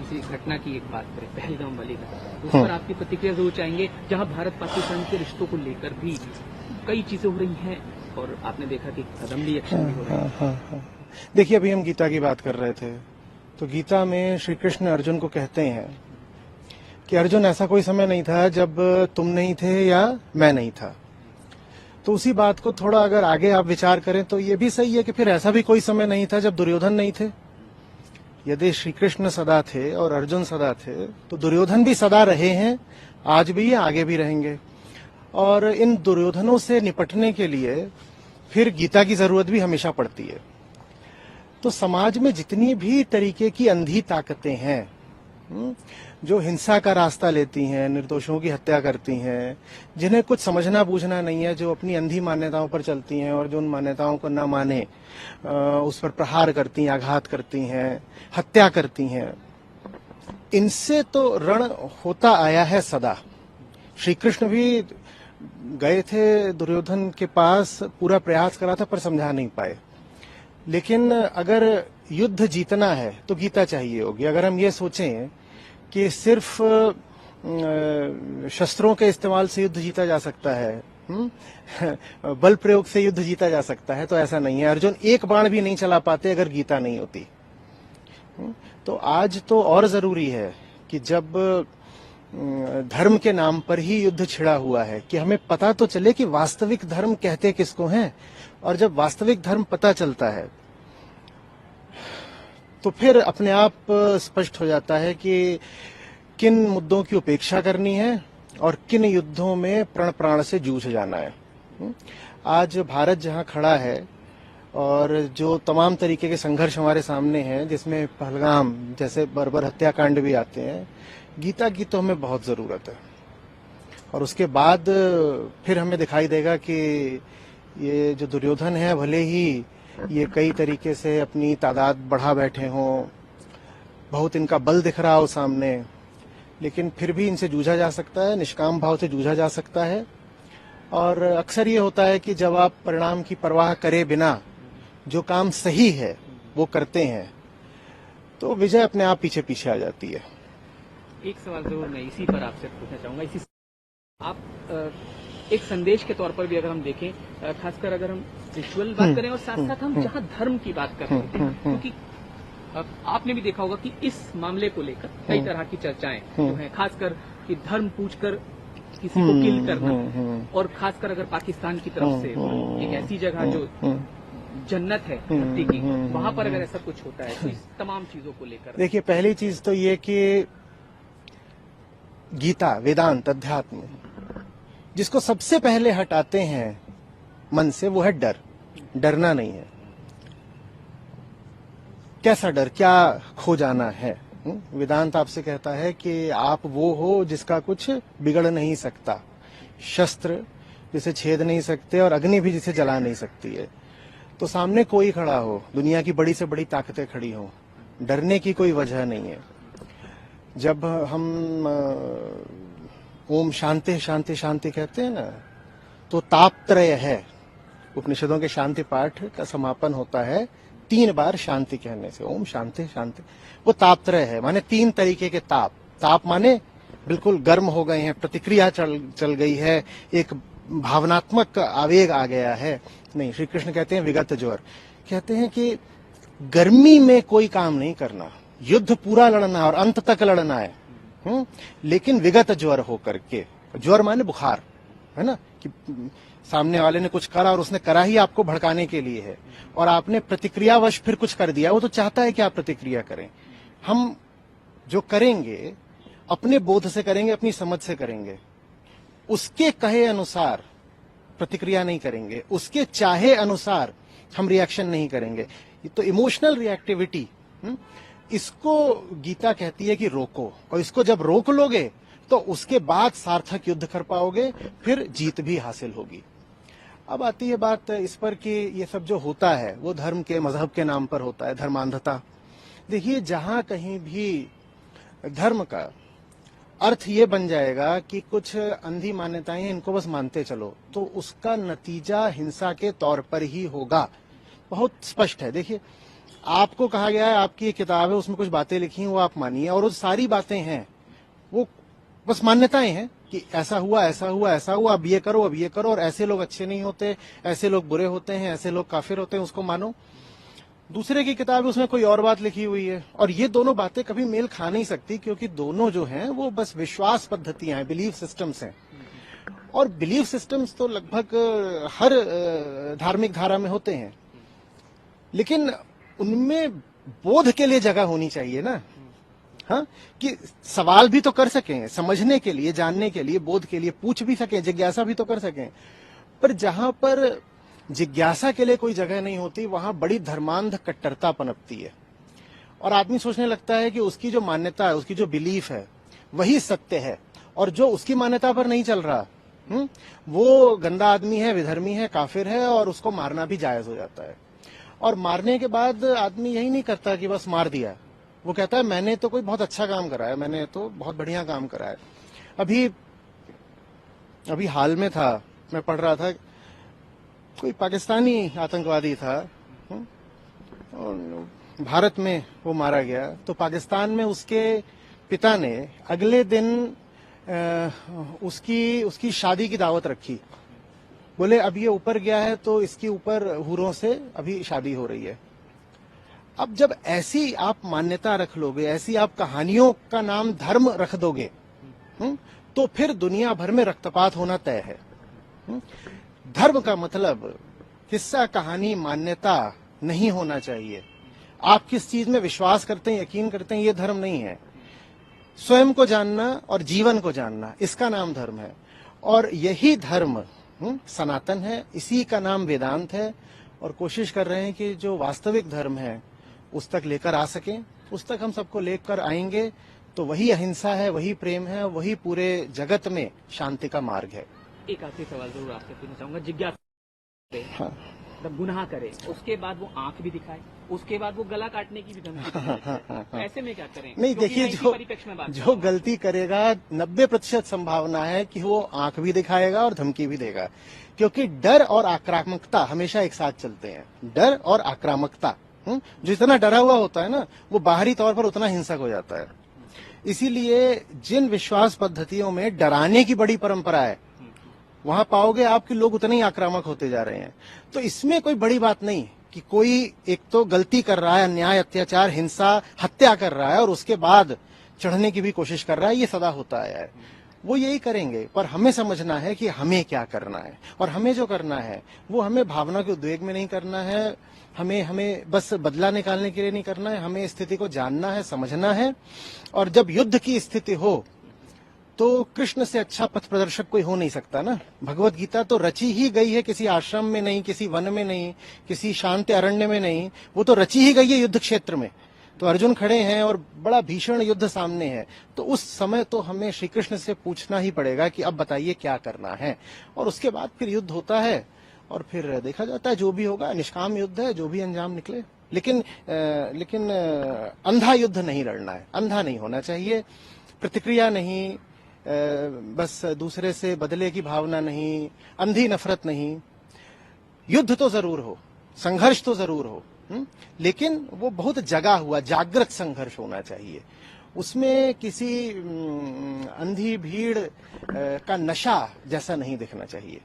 किसी घटना की एक बात करें, पहलगाम वाली घटना, उस पर आपकी प्रतिक्रिया जरूर चाहेंगे, जहां भारत पाकिस्तान के रिश्तों को लेकर भी कई चीजें हो रही हैं और आपने देखा कि कदम भी एक्शन भी हो रहे हैं। देखिए, अभी हम गीता की बात कर रहे थे, तो गीता में श्री कृष्ण अर्जुन को कहते हैं कि अर्जुन, ऐसा कोई समय नहीं था जब तुम नहीं थे या मैं नहीं था। तो उसी बात को थोड़ा अगर आगे आप विचार करें तो ये भी सही है कि फिर ऐसा भी कोई समय नहीं था जब दुर्योधन नहीं थे। यदि श्री कृष्ण सदा थे और अर्जुन सदा थे, तो दुर्योधन भी सदा रहे हैं, आज भी आगे भी रहेंगे। और इन दुर्योधनों से निपटने के लिए फिर गीता की जरूरत भी हमेशा पड़ती है। तो समाज में जितनी भी तरीके की अंधी ताकतें हैं, जो हिंसा का रास्ता लेती हैं, निर्दोषों की हत्या करती हैं, जिन्हें कुछ समझना बूझना नहीं है, जो अपनी अंधी मान्यताओं पर चलती हैं और जो उन मान्यताओं को न माने उस पर प्रहार करती हैं, आघात करती हैं, हत्या करती हैं, इनसे तो रण होता आया है सदा। श्री कृष्ण भी गए थे दुर्योधन के पास, पूरा प्रयास करा था पर समझा नहीं पाए। लेकिन अगर युद्ध जीतना है तो गीता चाहिए होगी। अगर हम ये सोचें कि सिर्फ शस्त्रों के इस्तेमाल से युद्ध जीता जा सकता है, बल प्रयोग से युद्ध जीता जा सकता है, तो ऐसा नहीं है। अर्जुन एक बाण भी नहीं चला पाते अगर गीता नहीं होती। तो आज तो और जरूरी है कि जब धर्म के नाम पर ही युद्ध छिड़ा हुआ है, कि हमें पता तो चले कि वास्तविक धर्म कहते किसको हैं। और जब वास्तविक धर्म पता चलता है तो फिर अपने आप स्पष्ट हो जाता है कि किन मुद्दों की उपेक्षा करनी है और किन युद्धों में प्रण प्राण से जूझ जाना है। आज भारत जहां खड़ा है और जो तमाम तरीके के संघर्ष हमारे सामने हैं, जिसमें पहलगाम जैसे बर्बर हत्याकांड भी आते हैं, गीता की तो हमें बहुत जरूरत है। और उसके बाद फिर हमें दिखाई देगा कि ये जो दुर्योधन है, भले ही ये कई तरीके से अपनी तादाद बढ़ा बैठे हों, बहुत इनका बल दिख रहा हो सामने, लेकिन फिर भी इनसे जूझा जा सकता है, निष्काम भाव से जूझा जा सकता है। और अक्सर ये होता है कि जब आप परिणाम की परवाह करे बिना जो काम सही है वो करते हैं, तो विजय अपने आप पीछे पीछे आ जाती है। एक सवाल जरूर मैं इसी पर आपसे पूछना चाहूंगा। आप एक संदेश के तौर पर भी अगर हम देखें, खासकर अगर हम रिचुअल बात करें और साथ साथ हम जहां धर्म की बात कर रहे थे, क्योंकि आपने भी देखा होगा कि इस मामले को लेकर कई तरह की चर्चाएं जो हैं, खासकर कि धर्म पूछकर किसी को किल करना, और खासकर अगर पाकिस्तान की तरफ से एक ऐसी जगह जो जन्नत है धरती की, वहां पर अगर ऐसा कुछ होता है, तो इस तमाम चीजों को लेकर देखिए, पहली चीज तो ये कि गीता, वेदांत, अध्यात्म, जिसको सबसे पहले हटाते हैं मन से, वो है डर। डरना नहीं है। कैसा डर? क्या खो जाना है? वेदांत आपसे कहता है कि आप वो हो जिसका कुछ बिगड़ नहीं सकता, शस्त्र जिसे छेद नहीं सकते और अग्नि भी जिसे जला नहीं सकती है। तो सामने कोई खड़ा हो, दुनिया की बड़ी से बड़ी ताकतें खड़ी हो, डरने की कोई वजह नहीं है। जब हम ओम शांति शांति शांति कहते हैं ना, तो तापत्रय है। उपनिषदों के शांति पाठ का समापन होता है 3 बार शांति कहने से, ओम शांति शांति। वो तापत्रय है, माने 3 तरीके के ताप। ताप माने बिल्कुल गर्म हो गए हैं, प्रतिक्रिया चल गई है, एक भावनात्मक आवेग आ गया है। नहीं, श्री कृष्ण कहते हैं विगत ज्वर। कहते हैं कि गर्मी में कोई काम नहीं करना, युद्ध पूरा लड़ना और अंत तक लड़ना है, लेकिन विगत ज्वर होकर के। ज्वर माने बुखार, है ना, कि सामने वाले ने कुछ करा और उसने करा ही आपको भड़काने के लिए है, और आपने प्रतिक्रियावश फिर कुछ कर दिया। वो तो चाहता है कि आप प्रतिक्रिया करें। हम जो करेंगे अपने बोध से करेंगे, अपनी समझ से करेंगे, उसके कहे अनुसार प्रतिक्रिया नहीं करेंगे, उसके चाहे अनुसार हम रिएक्शन नहीं करेंगे। तो इमोशनल रिएक्टिविटी, इसको गीता कहती है कि रोको, और इसको जब रोक लोगे तो उसके बाद सार्थक युद्ध कर पाओगे, फिर जीत भी हासिल होगी। अब आती है बात इस पर कि ये सब जो होता है वो धर्म के, मजहब के नाम पर होता है, धर्मांधता। देखिए, जहां कहीं भी धर्म का अर्थ ये बन जाएगा कि कुछ अंधी मान्यताएं हैं, इनको बस मानते चलो, तो उसका नतीजा हिंसा के तौर पर ही होगा। बहुत स्पष्ट है। देखिए, आपको कहा गया है आपकी ये किताब है उसमें कुछ बातें लिखी हैं वो आप मानिए, और वो सारी बातें हैं वो बस मान्यताएं हैं कि ऐसा हुआ ऐसा हुआ ऐसा हुआ, अब ये करो अब ये करो, और ऐसे लोग अच्छे नहीं होते, ऐसे लोग बुरे होते हैं, ऐसे लोग काफिर होते हैं, उसको मानो। दूसरे की किताब है उसमें कोई और बात लिखी हुई है, और ये दोनों बातें कभी मेल खा नहीं सकती, क्योंकि दोनों जो हैं वो बस विश्वास पद्धतियां हैं, बिलीफ सिस्टम्स हैं। और बिलीफ सिस्टम्स तो लगभग हर धार्मिक धारा में होते हैं, लेकिन उनमें बोध के लिए जगह होनी चाहिए ना। हाँ, कि सवाल भी तो कर सकें, समझने के लिए, जानने के लिए, बोध के लिए पूछ भी सकें, जिज्ञासा भी तो कर सकें। पर जहां पर जिज्ञासा के लिए कोई जगह नहीं होती वहां बड़ी धर्मांध कट्टरता पनपती है, और आदमी सोचने लगता है कि उसकी जो मान्यता है, उसकी जो बिलीफ है वही सत्य है, और जो उसकी मान्यता पर नहीं चल रहा वो गंदा आदमी है, विधर्मी है, काफिर है, और उसको मारना भी जायज हो जाता है। और मारने के बाद आदमी यही नहीं करता कि बस मार दिया, वो कहता है मैंने तो कोई बहुत अच्छा काम करा है, मैंने तो बहुत बढ़िया काम करा है। अभी हाल में था, मैं पढ़ रहा था, कोई पाकिस्तानी आतंकवादी था और भारत में वो मारा गया, तो पाकिस्तान में उसके पिता ने अगले दिन उसकी शादी की दावत रखी। बोले अब ये ऊपर गया है तो इसके ऊपर हूरों से अभी शादी हो रही है। अब जब ऐसी आप मान्यता रख लोगे, ऐसी आप कहानियों का नाम धर्म रख दोगे, तो फिर दुनिया भर में रक्तपात होना तय है। धर्म का मतलब किस्सा कहानी मान्यता नहीं होना चाहिए। आप किस चीज में विश्वास करते हैं, यकीन करते हैं, ये धर्म नहीं है। स्वयं को जानना और जीवन को जानना, इसका नाम धर्म है, और यही धर्म सनातन है, इसी का नाम वेदांत है। और कोशिश कर रहे हैं कि जो वास्तविक धर्म है उस तक लेकर आ सकें, उस तक हम सबको लेकर आएंगे तो वही अहिंसा है, वही प्रेम है, वही पूरे जगत में शांति का मार्ग है। एक आखिरी सवाल जरूर आपसे पूछना चाहूंगा। जिज्ञासा, हाँ। जब गुनाह करे उसके बाद वो आंख भी दिखाए, उसके बाद वो गला काटने की भी धमकी दिखाए, ऐसे में क्या करें? नहीं, देखिए, जो गलती करेगा 90% संभावना है कि वो आंख भी दिखाएगा और धमकी भी देगा, क्योंकि डर और आक्रामकता हमेशा एक साथ चलते हैं। डर और आक्रामकता, जो जितना डरा हुआ होता है ना, वो बाहरी तौर पर उतना हिंसक हो जाता है। इसीलिए जिन विश्वास पद्धतियों में डराने की बड़ी परंपरा है, वहां पाओगे आपके लोग उतने ही आक्रामक होते जा रहे हैं। तो इसमें कोई बड़ी बात नहीं कि कोई एक तो गलती कर रहा है, अन्याय, अत्याचार, हिंसा, हत्या कर रहा है, और उसके बाद चढ़ने की भी कोशिश कर रहा है। ये सदा होता आया है, वो यही करेंगे। पर हमें समझना है कि हमें क्या करना है, और हमें जो करना है वो हमें भावना के उद्वेग में नहीं करना है, हमें बस बदला निकालने के लिए नहीं करना है। हमें स्थिति को जानना है, समझना है, और जब युद्ध की स्थिति हो तो कृष्ण से अच्छा पथ प्रदर्शक कोई हो नहीं सकता ना। भगवत गीता तो रची ही गई है किसी आश्रम में नहीं, किसी वन में नहीं, किसी शांत अरण्य में नहीं, वो तो रची ही गई है युद्ध क्षेत्र में। तो अर्जुन खड़े हैं और बड़ा भीषण युद्ध सामने है, तो उस समय तो हमें श्री कृष्ण से पूछना ही पड़ेगा कि अब बताइए क्या करना है। और उसके बाद फिर युद्ध होता है, और फिर देखा जाता है जो भी होगा। निष्काम युद्ध है, जो भी अंजाम निकले। लेकिन अंधा युद्ध नहीं लड़ना है, अंधा नहीं होना चाहिए। प्रतिक्रिया नहीं, बस दूसरे से बदले की भावना नहीं, अंधी नफरत नहीं। युद्ध तो जरूर हो, संघर्ष तो जरूर हो, लेकिन वो बहुत जगा हुआ जागृत संघर्ष होना चाहिए। उसमें किसी अंधी भीड़ का नशा जैसा नहीं दिखना चाहिए।